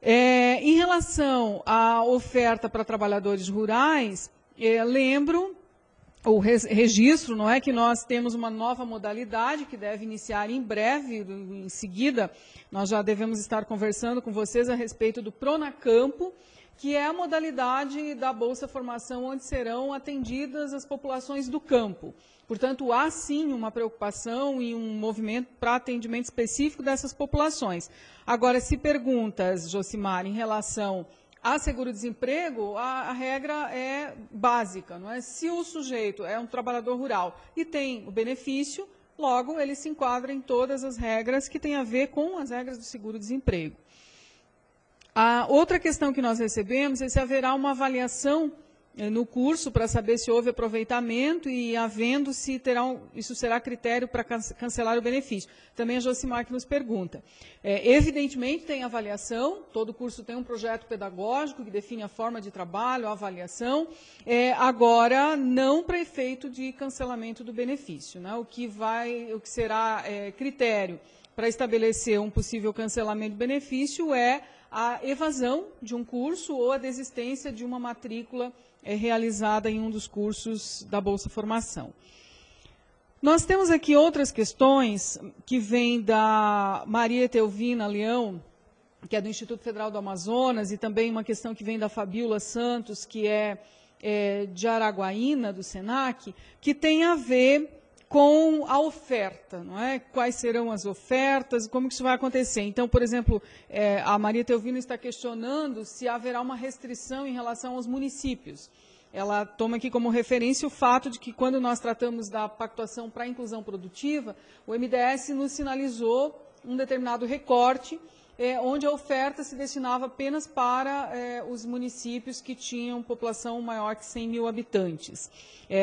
Em relação à oferta para trabalhadores rurais, lembro o registro, não é, que nós temos uma nova modalidade que deve iniciar em breve, em seguida nós já devemos estar conversando com vocês a respeito do Pronacampo, que é a modalidade da Bolsa Formação onde serão atendidas as populações do campo. Portanto, há sim uma preocupação e um movimento para atendimento específico dessas populações. Agora, se perguntas, Josimar, em relação a seguro-desemprego, a regra é básica, não é? Se o sujeito é um trabalhador rural e tem o benefício, logo ele se enquadra em todas as regras que têm a ver com as regras do seguro-desemprego. A outra questão que nós recebemos é se haverá uma avaliação no curso para saber se houve aproveitamento e, havendo, se isso será critério para cancelar o benefício. Também a Josimar que nos pergunta. Evidentemente tem avaliação, todo curso tem um projeto pedagógico que define a forma de trabalho, a avaliação, agora não para efeito de cancelamento do benefício, né? O que será critério para estabelecer um possível cancelamento do benefício é a evasão de um curso ou a desistência de uma matrícula realizada em um dos cursos da Bolsa Formação. Nós temos aqui outras questões que vêm da Maria Etelvina Leão, que é do Instituto Federal do Amazonas, e também uma questão que vem da Fabíola Santos, que é de Araguaína, do SENAC, que tem a ver com a oferta, não é? Quais serão as ofertas, como que isso vai acontecer. Então, por exemplo, a Maria Teovina está questionando se haverá uma restrição em relação aos municípios. Ela toma aqui como referência o fato de que, quando nós tratamos da pactuação para a inclusão produtiva, o MDS nos sinalizou um determinado recorte, onde a oferta se destinava apenas para os municípios que tinham população maior que 100 mil habitantes.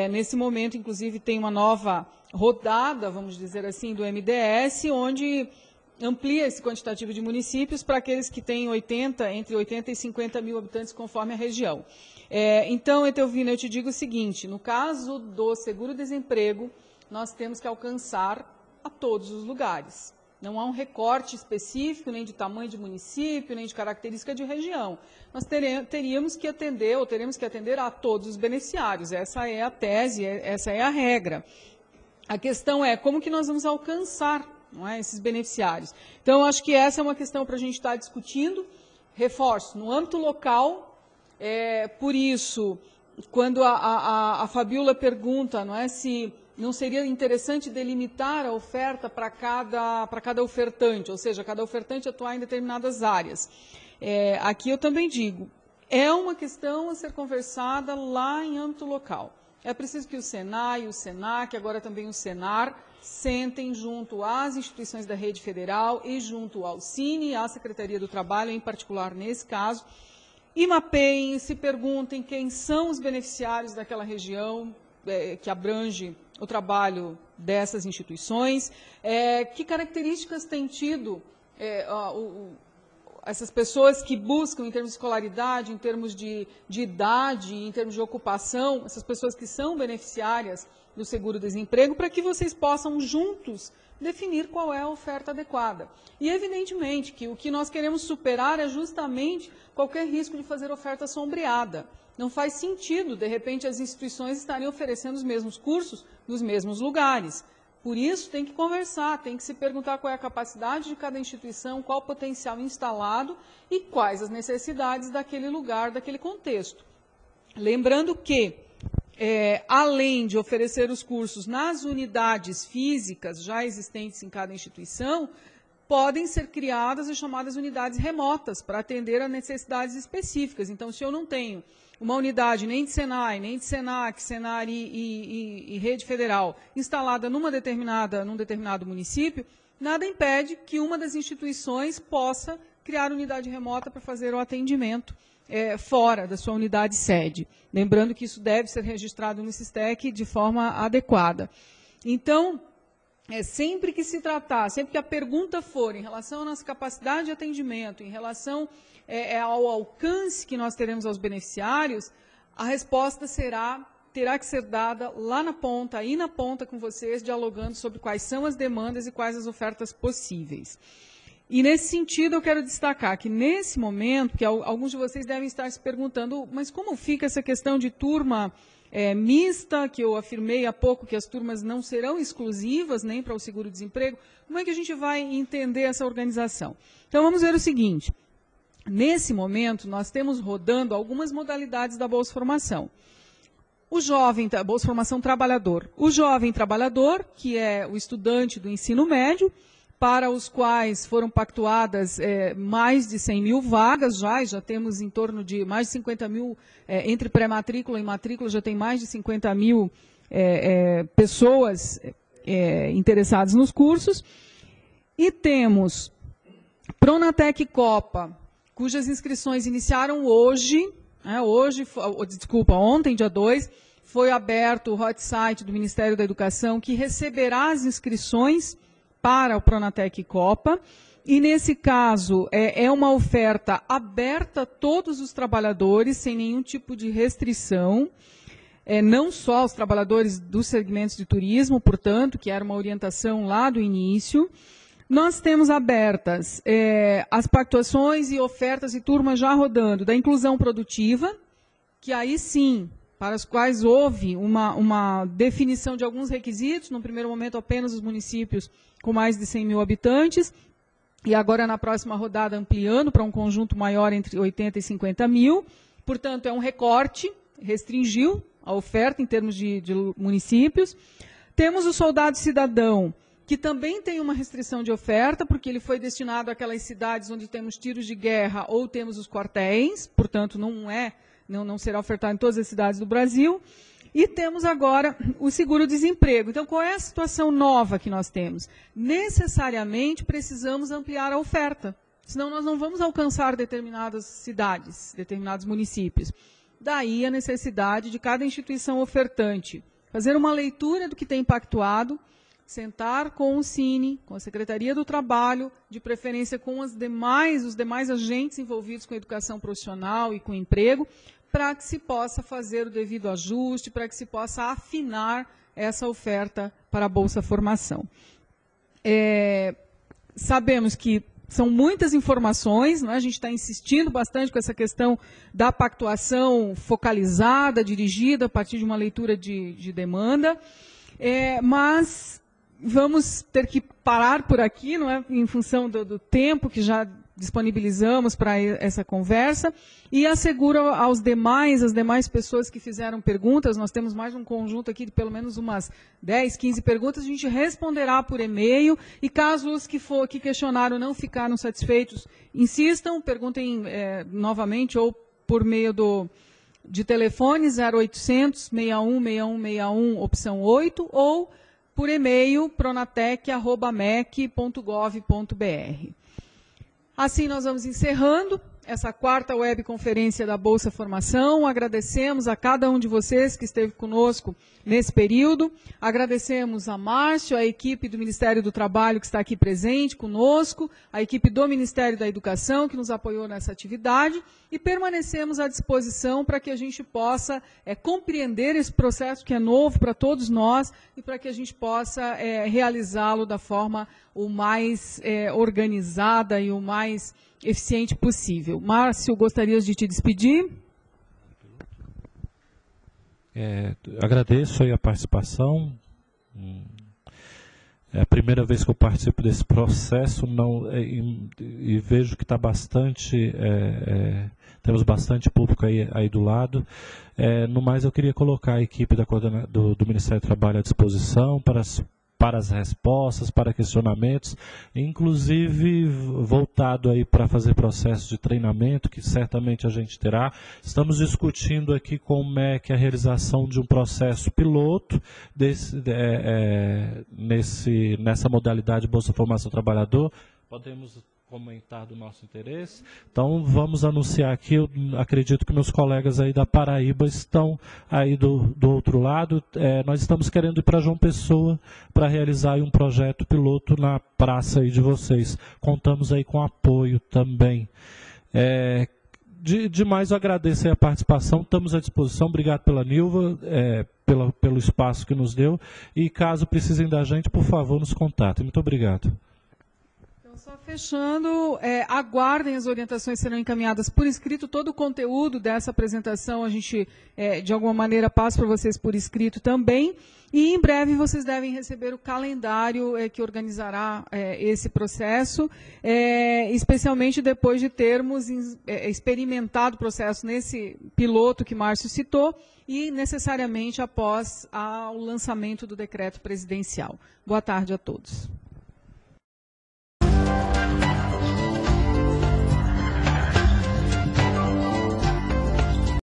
Nesse momento, inclusive, tem uma nova rodada, vamos dizer assim, do MDS, onde amplia esse quantitativo de municípios para aqueles que têm entre 80 e 50 mil habitantes, conforme a região. Então, Etelvina, eu te digo o seguinte, no caso do seguro-desemprego, nós temos que alcançar a todos os lugares. Não há um recorte específico, nem de tamanho de município, nem de característica de região. Nós teríamos que atender, ou teremos que atender a todos os beneficiários. Essa é a tese, essa é a regra. A questão é como que nós vamos alcançar, não é, esses beneficiários. Então, acho que essa é uma questão para a gente estar discutindo. Reforço, no âmbito local, por isso, quando a Fabíola pergunta, não é, se não seria interessante delimitar a oferta para cada ofertante, ou seja, cada ofertante atuar em determinadas áreas. Aqui eu também digo, é uma questão a ser conversada lá em âmbito local. É preciso que o SENAI, o SENAC, agora também o SENAR, sentem junto às instituições da rede federal e junto ao CINE, à Secretaria do Trabalho, em particular nesse caso, e mapeiem, se perguntem quem são os beneficiários daquela região que abrange o trabalho dessas instituições, que características têm tido essas pessoas que buscam, em termos de escolaridade, em termos de idade, em termos de ocupação, essas pessoas que são beneficiárias do seguro-desemprego, para que vocês possam juntos definir qual é a oferta adequada. E, evidentemente, que o que nós queremos superar é justamente qualquer risco de fazer oferta sombreada. Não faz sentido, de repente, as instituições estarem oferecendo os mesmos cursos nos mesmos lugares. Por isso, tem que conversar, tem que se perguntar qual é a capacidade de cada instituição, qual o potencial instalado e quais as necessidades daquele lugar, daquele contexto. Lembrando que, além de oferecer os cursos nas unidades físicas já existentes em cada instituição, podem ser criadas as chamadas unidades remotas para atender a necessidades específicas. Então, se eu não tenho uma unidade nem de SENAI, nem de SENAC, SENAR e Rede Federal instalada num determinado município, nada impede que uma das instituições possa criar unidade remota para fazer o atendimento fora da sua unidade sede. Lembrando que isso deve ser registrado no SISTEC de forma adequada. Então, sempre que se tratar, sempre que a pergunta for em relação à nossa capacidade de atendimento, em relação ao alcance que nós teremos aos beneficiários, a resposta terá que ser dada lá na ponta, aí na ponta com vocês, dialogando sobre quais são as demandas e quais as ofertas possíveis. E nesse sentido eu quero destacar que nesse momento, que alguns de vocês devem estar se perguntando, mas como fica essa questão de turma mista, que eu afirmei há pouco que as turmas não serão exclusivas nem para o seguro-desemprego, como é que a gente vai entender essa organização? Então vamos ver o seguinte, nesse momento nós temos rodando algumas modalidades da Bolsa Formação. O jovem, Bolsa Formação Trabalhador, o jovem trabalhador, que é o estudante do ensino médio, para os quais foram pactuadas mais de 100 mil vagas, já temos em torno de mais de 50 mil, entre pré-matrícula e matrícula, já tem mais de 50 mil pessoas interessadas nos cursos. E temos Pronatec Copa, cujas inscrições iniciaram ontem, dia 2, foi aberto o hot site do Ministério da Educação, que receberá as inscrições para o Pronatec Copa, e nesse caso é uma oferta aberta a todos os trabalhadores, sem nenhum tipo de restrição, não só aos trabalhadores dos segmentos de turismo, portanto, que era uma orientação lá do início. Nós temos abertas as pactuações e ofertas e turmas já rodando da inclusão produtiva, que aí sim, para os quais houve uma definição de alguns requisitos, no primeiro momento apenas os municípios com mais de 100 mil habitantes, e agora na próxima rodada ampliando para um conjunto maior entre 80 e 50 mil, portanto é um recorte, restringiu a oferta em termos de municípios. Temos o soldado cidadão, que também tem uma restrição de oferta, porque ele foi destinado àquelas cidades onde temos tiros de guerra ou temos os quartéis, portanto não será ofertado em todas as cidades do Brasil. E temos agora o seguro-desemprego. Então, qual é a situação nova que nós temos? Necessariamente precisamos ampliar a oferta, senão nós não vamos alcançar determinadas cidades, determinados municípios. Daí a necessidade de cada instituição ofertante fazer uma leitura do que tem pactuado, sentar com o Cine, com a Secretaria do Trabalho, de preferência com os demais agentes envolvidos com a educação profissional e com o emprego, para que se possa fazer o devido ajuste, para que se possa afinar essa oferta para a Bolsa Formação. Sabemos que são muitas informações, não é? A gente está insistindo bastante com essa questão da pactuação focalizada, dirigida a partir de uma leitura de demanda, mas vamos ter que parar por aqui, não é? Em função do tempo que já disponibilizamos para essa conversa, e asseguro às demais pessoas que fizeram perguntas, nós temos mais um conjunto aqui de pelo menos umas 10, 15 perguntas, a gente responderá por e-mail, e caso os que questionaram não ficaram satisfeitos, insistam, perguntem novamente, ou por meio de telefone 0800 61 61 61, opção 8, ou por e-mail pronatec@mec.gov.br. Assim nós vamos encerrando essa quarta webconferência da Bolsa Formação. Agradecemos a cada um de vocês que esteve conosco nesse período. Agradecemos a Márcio, a equipe do Ministério do Trabalho que está aqui presente conosco, a equipe do Ministério da Educação que nos apoiou nessa atividade, e permanecemos à disposição para que a gente possa compreender esse processo que é novo para todos nós e para que a gente possa realizá-lo da forma o mais organizada e o mais eficiente possível. Márcio, gostarias de te despedir? Agradeço aí a participação. É a primeira vez que eu participo desse processo e vejo que está bastante, temos bastante público aí do lado. No mais, eu queria colocar a equipe do Ministério do Trabalho à disposição para as respostas, para questionamentos, inclusive voltado aí para fazer processo de treinamento, que certamente a gente terá. Estamos discutindo aqui com o MEC a realização de um processo piloto nessa modalidade Bolsa Formação Trabalhador. Podemos comentar do nosso interesse. Então, vamos anunciar aqui, eu acredito que meus colegas aí da Paraíba estão aí do outro lado. Nós estamos querendo ir para João Pessoa para realizar aí um projeto piloto na praça aí de vocês. Contamos aí com apoio também. Demais, eu agradeço aí a participação, estamos à disposição. Obrigado pela Nilva, pelo espaço que nos deu. E caso precisem da gente, por favor, nos contatem. Muito obrigado. Então, só Só fechando, aguardem, as orientações serão encaminhadas por escrito, todo o conteúdo dessa apresentação a gente, de alguma maneira, passa para vocês por escrito também, e em breve vocês devem receber o calendário que organizará esse processo, especialmente depois de termos experimentado o processo nesse piloto que Márcio citou, e necessariamente após o lançamento do decreto presidencial. Boa tarde a todos.